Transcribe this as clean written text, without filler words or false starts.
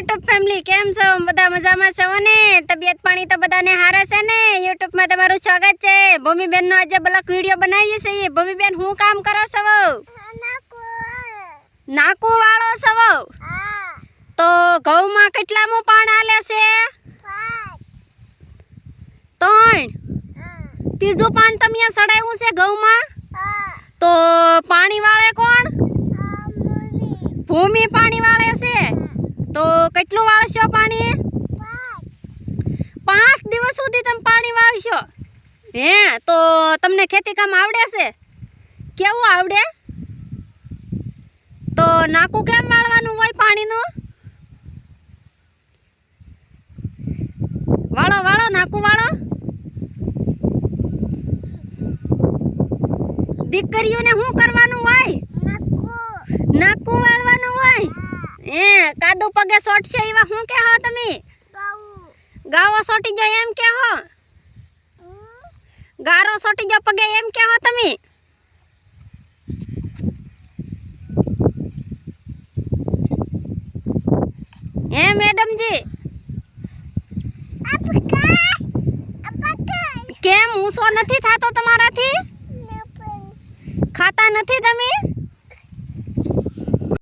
YouTube family કેમ છો? બધા મજામાં છો ને? તબિયત પાણી તો બધાને હારા છે ને? YouTube માં તમારું સ્વાગત છે. ભૂમિબેન નો આજે બ્લોગ વિડિયો બનાવીએ છીએ. ભૂમિબેન હું કામ કરો છો? નાકુ વાળો છો? તો ઘઉંમાં કેટલામું પાણ આલે છે? 3. ત્રીજું પાણ તમે સડાયું છે ઘઉંમાં? તો પાણી વાળે કોણ? ભૂમિ પાણી વાળે છે. તો કેટલું વાળશો પાણી? 5 દિવસ સુધી તમે પાણી વાળશો. હે, તો તમને ખેતી કામ આવડે છે? કેવું આવડે? તો નાકું કેમ વાળવાનું હોય પાણીનું? વાળો વાળો નાકું વાળો. દીકરીઓને શું કરવાનું હોય? નાકું વાળવાનું હોય. કાદુ પગે સોટશે એવા શું કહો તમે? ગાવો સોટી ગયો એમ કહો? ગારો સોટી ગયો પગે એમ કહો તમે? હે મેડમજી, કેમ ઊંચો નથી થતો તમારાથી? ખાતા નથી તમે?